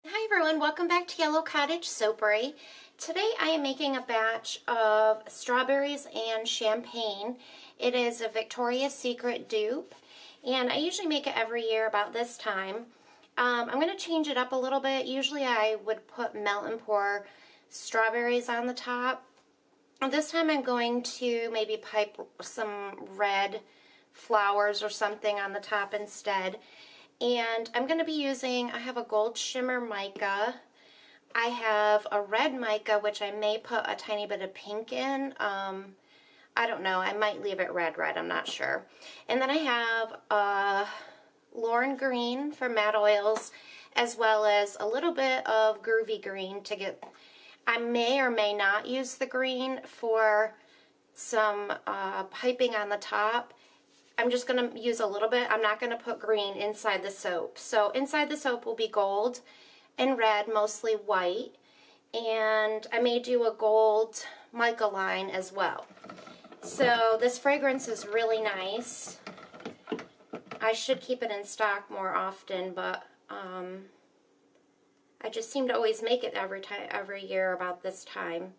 Hi everyone, welcome back to Yellow Cottage Soapery. Today I am making a batch of strawberries and champagne. It is a Victoria's Secret dupe, and I usually make it every year about this time. I'm going to change it up a little bit. Usually I would put melt and pour strawberries on the top. This time I'm going to maybe pipe some red flowers or something on the top instead. And I'm going to be using, I have a gold shimmer mica. I have a red mica, which I may put a tiny bit of pink in. I don't know. I might leave it red, I'm not sure. And then I have a Lauren green for matte oils, as well as a little bit of groovy green to get, I may or may not use the green for some piping on the top. I'm just going to use a little bit. I'm not going to put green inside the soap. So inside the soap will be gold and red, mostly white. And I may do a gold mica line as well. So this fragrance is really nice. I should keep it in stock more often, but I just seem to always make it every year about this time.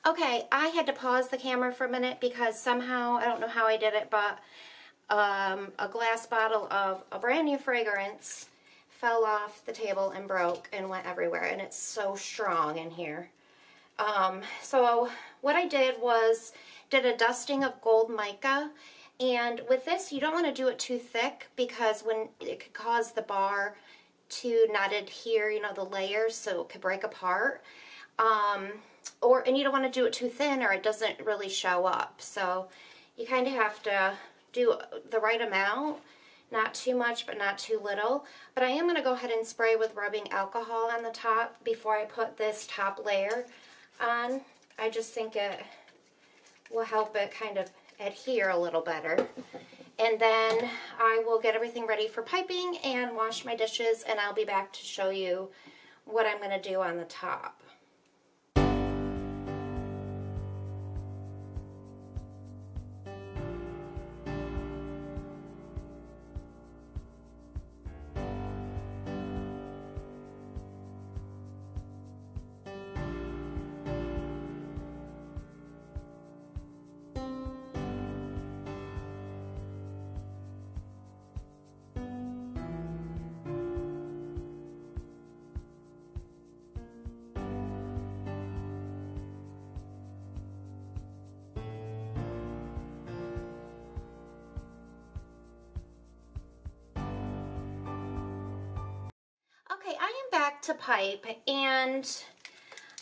Okay, I had to pause the camera for a minute because somehow, I don't know how I did it, but a glass bottle of a brand new fragrance fell off the table and broke and went everywhere, and it's so strong in here. So what I did was did a dusting of gold mica, and with this you don't want to do it too thick because when it could cause the bar to not adhere, you know, the layers, so it could break apart. And you don't want to do it too thin or it doesn't really show up. So you kind of have to do the right amount, not too much but not too little. But I am going to go ahead and spray with rubbing alcohol on the top before I put this top layer on. I just think it will help it kind of adhere a little better. And then I will get everything ready for piping and wash my dishes, and I'll be back to show you what I'm going to do on the top. Okay, I am back to pipe, and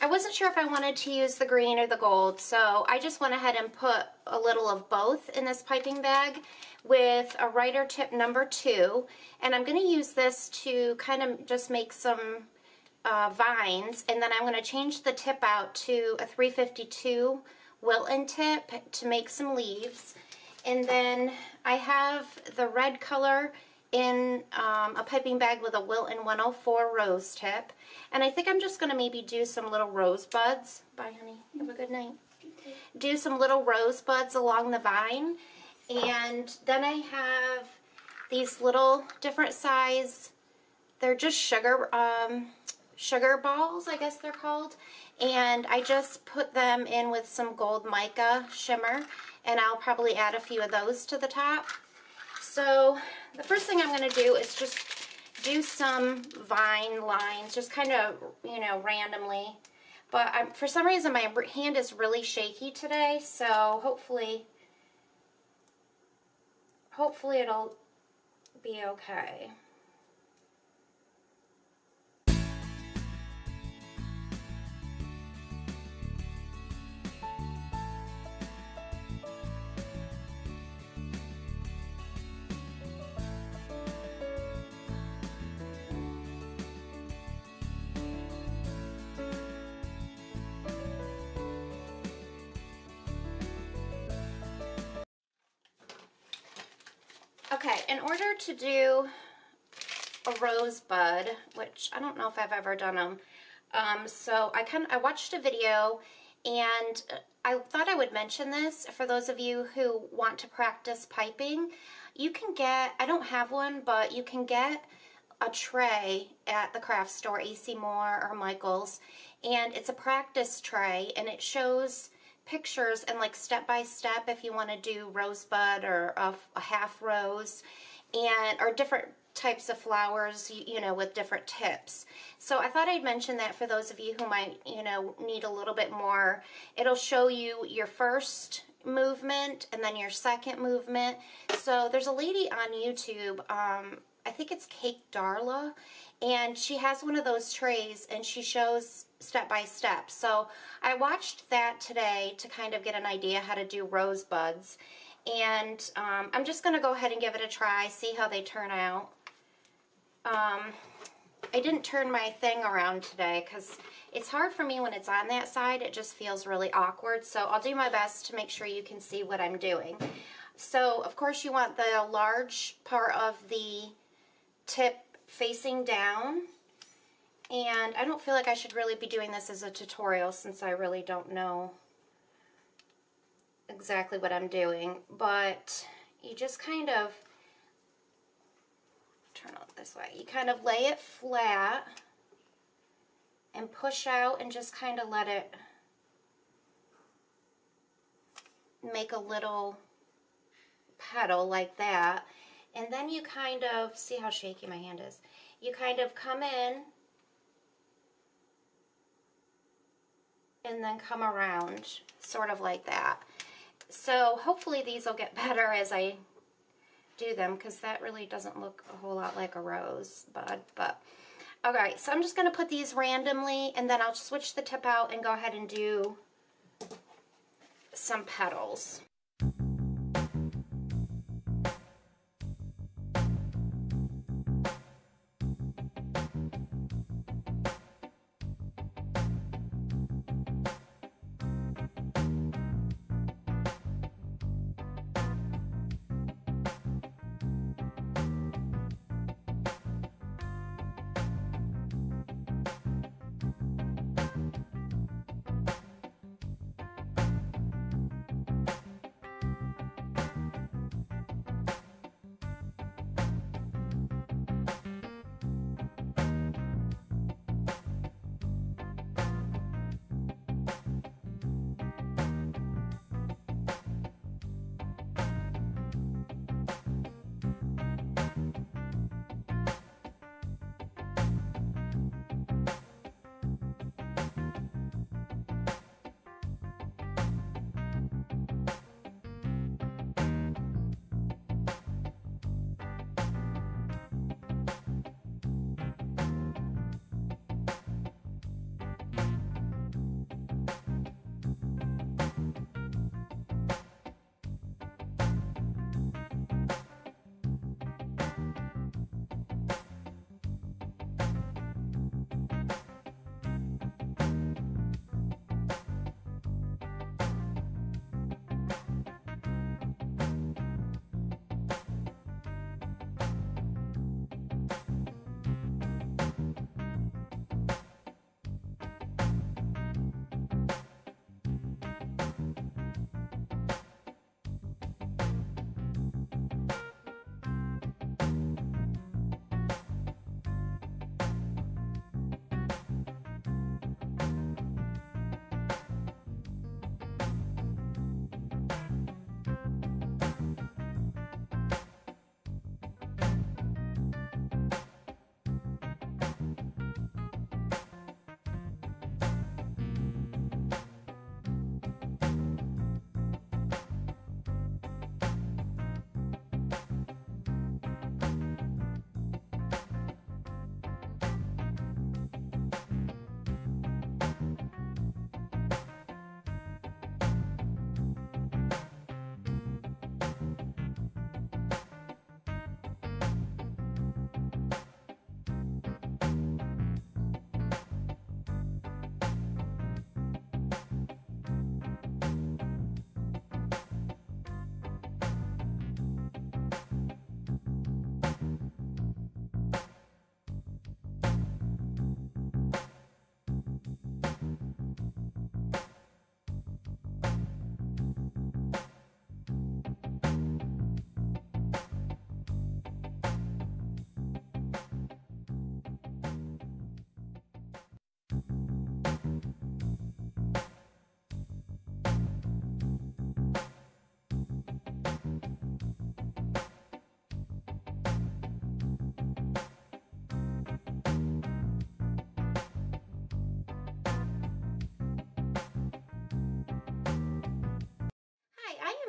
I wasn't sure if I wanted to use the green or the gold, so I just went ahead and put a little of both in this piping bag with a Writer Tip number 2, and I'm going to use this to kind of just make some vines, and then I'm going to change the tip out to a 352 Wilton tip to make some leaves. And then I have the red color in a piping bag with a Wilton 104 rose tip. And I think I'm just going to maybe do some little rosebuds. Bye, honey. Have a good night. Do some little rosebuds along the vine. And then I have these little different size, they're just sugar balls, I guess they're called. And I just put them in with some gold mica shimmer, and I'll probably add a few of those to the top. So the first thing I'm going to do is just do some vine lines, just kind of, you know, randomly. But for some reason my hand is really shaky today, so hopefully it'll be okay. Okay, in order to do a rosebud, which I don't know if I've ever done them, so I watched a video, and I thought I would mention this for those of you who want to practice piping. You can get, I don't have one, but you can get a tray at the craft store, AC Moore or Michael's, and it's a practice tray, and it shows pictures and like step by step if you want to do rosebud or a half rose, or different types of flowers, you know, with different tips. So I thought I'd mention that for those of you who might, you know, need a little bit more. It'll show you your first movement and then your second movement. So there's a lady on YouTube, I think it's Cake Darla, and she has one of those trays and she shows step by step. So I watched that today to kind of get an idea how to do rosebuds, and I'm just going to go ahead and give it a try, see how they turn out. I didn't turn my thing around today because it's hard for me when it's on that side. It just feels really awkward, so I'll do my best to make sure you can see what I'm doing. So of course you want the large part of the tip facing down, and I don't feel like I should really be doing this as a tutorial since I really don't know exactly what I'm doing, but you just kind of turn it this way. You kind of lay it flat and push out and just kind of let it make a little petal like that. And then you kind of, see how shaky my hand is? You kind of come in and then come around, sort of like that. So hopefully these will get better as I do them, because that really doesn't look a whole lot like a rose bud. But alright, so I'm just going to put these randomly, and then I'll switch the tip out and go ahead and do some petals.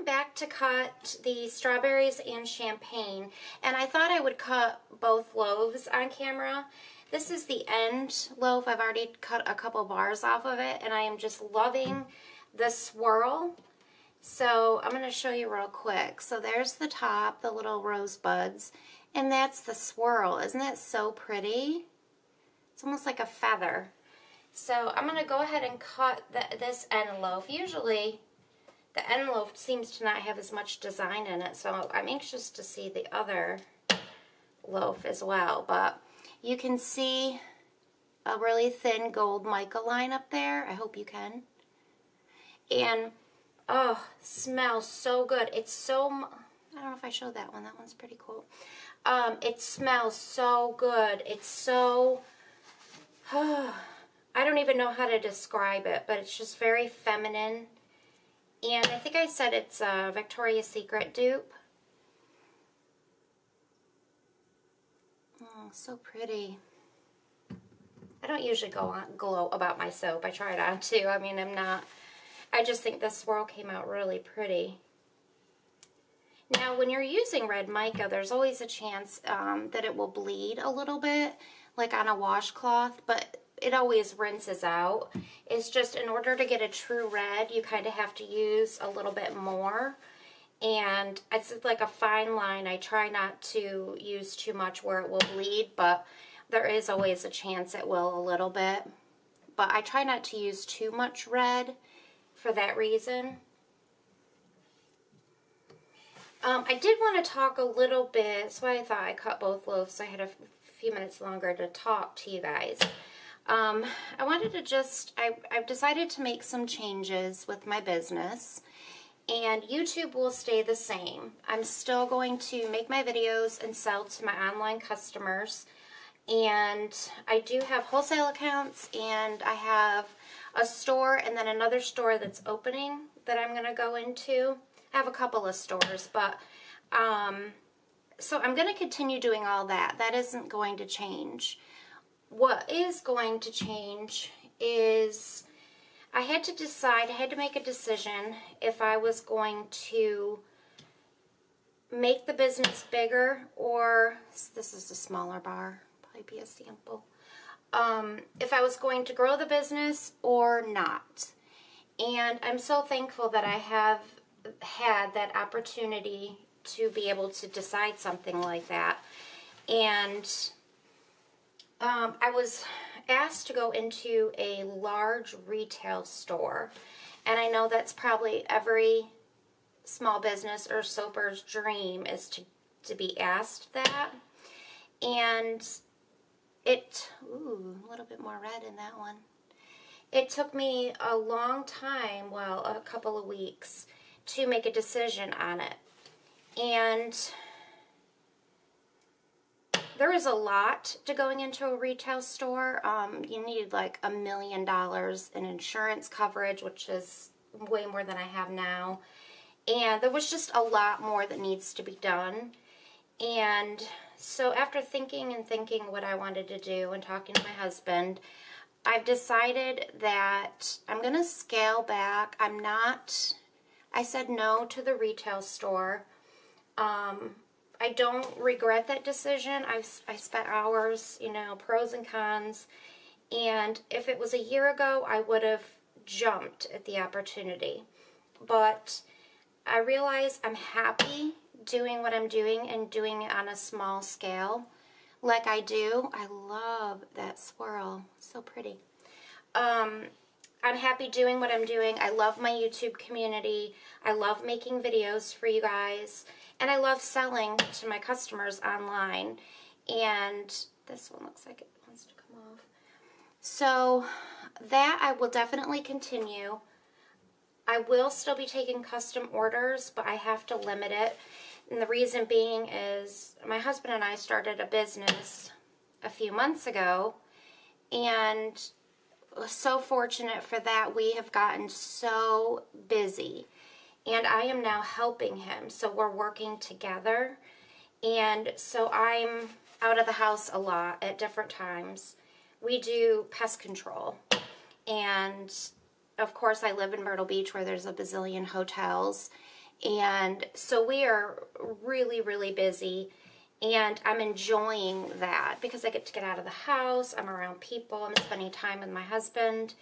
Back to cut the strawberries and champagne, and I thought I would cut both loaves on camera. This is the end loaf. I've already cut a couple bars off of it, and I am just loving the swirl. So I'm going to show you real quick. So there's the top, the little rose buds, and that's the swirl. Isn't that so pretty? It's almost like a feather. So I'm going to go ahead and cut this end loaf. Usually the end loaf seems to not have as much design in it, so I'm anxious to see the other loaf as well. But you can see a really thin gold mica line up there. I hope you can. And, oh, smells so good. It's so, I don't know if I showed that one. That one's pretty cool. It smells so good. It's so, I don't even know how to describe it, but it's just very feminine. And I think I said it's a Victoria's Secret dupe. Oh, so pretty. I don't usually glow about my soap. I try not to. I mean, I just think this swirl came out really pretty. Now, when you're using red mica, there's always a chance that it will bleed a little bit, like on a washcloth, but it always rinses out. It's just in order to get a true red, you kind of have to use a little bit more. And it's like a fine line. I try not to use too much where it will bleed, but there is always a chance it will a little bit. But I try not to use too much red for that reason. I did want to talk a little bit, that's why I thought I cut both loaves so I had a few minutes longer to talk to you guys. I wanted to I've decided to make some changes with my business, and YouTube will stay the same. I'm still going to make my videos and sell to my online customers, and I do have wholesale accounts, and I have a store and then another store that's opening that I'm going to go into. I have a couple of stores, but so I'm going to continue doing all that. That isn't going to change. What is going to change is I had to make a decision if I was going to make the business bigger, or this is a smaller bar, probably be a sample. If I was going to grow the business or not. And I'm so thankful that I have had that opportunity to be able to decide something like that. And I was asked to go into a large retail store, and I know that's probably every small business or soaper's dream is to be asked that. And ooh, a little bit more red in that one. It took me a long time, well, a couple of weeks, to make a decision on it. And there is a lot to going into a retail store. You need like $1 million in insurance coverage, which is way more than I have now. And there was just a lot more that needs to be done. And so after thinking and thinking what I wanted to do and talking to my husband, I've decided that I'm going to scale back. I said no to the retail store. I don't regret that decision. I spent hours, pros and cons. And if it was a year ago, I would have jumped at the opportunity. But I realize I'm happy doing what I'm doing and doing it on a small scale like I do. I love that swirl. So pretty. I'm happy doing what I'm doing. I love my YouTube community. I love making videos for you guys. And I love selling to my customers online. And this one looks like it wants to come off. So that I will definitely continue. I will still be taking custom orders, but I have to limit it. And the reason being is my husband and I started a business a few months ago, and so fortunate for that. We have gotten so busy, and I am now helping him, so we're working together. And so I'm out of the house a lot at different times. We do pest control, and of course I live in Myrtle Beach where there's a bazillion hotels, and so we are really, really busy. And I'm enjoying that because I get to get out of the house, I'm around people, I'm spending time with my husband.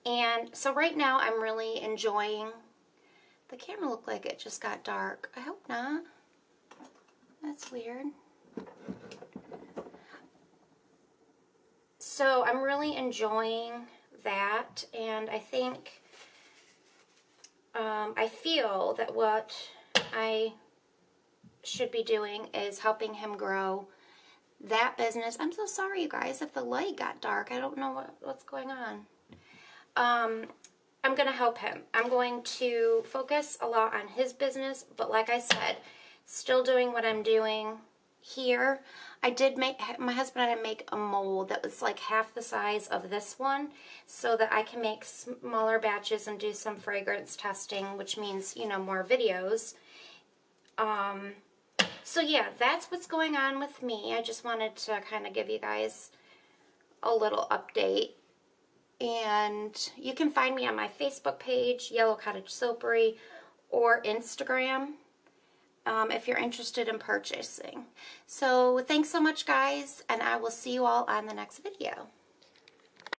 And so right now I'm really enjoying. The camera looked like it just got dark. I hope not. That's weird. So I'm really enjoying that, and I think, I feel that what I should be doing is helping him grow that business. I'm so sorry, you guys, if the light got dark. I don't know what's going on. I'm going to help him. I'm going to focus a lot on his business, but like I said, still doing what I'm doing here. I did make, my husband and I make a mold that was like half the size of this one so that I can make smaller batches and do some fragrance testing, which means, you know, more videos. So yeah, that's what's going on with me. I just wanted to kind of give you guys a little update. And you can find me on my Facebook page, Yellow Cottage Soapery, or Instagram if you're interested in purchasing. So thanks so much, guys, and I will see you all on the next video.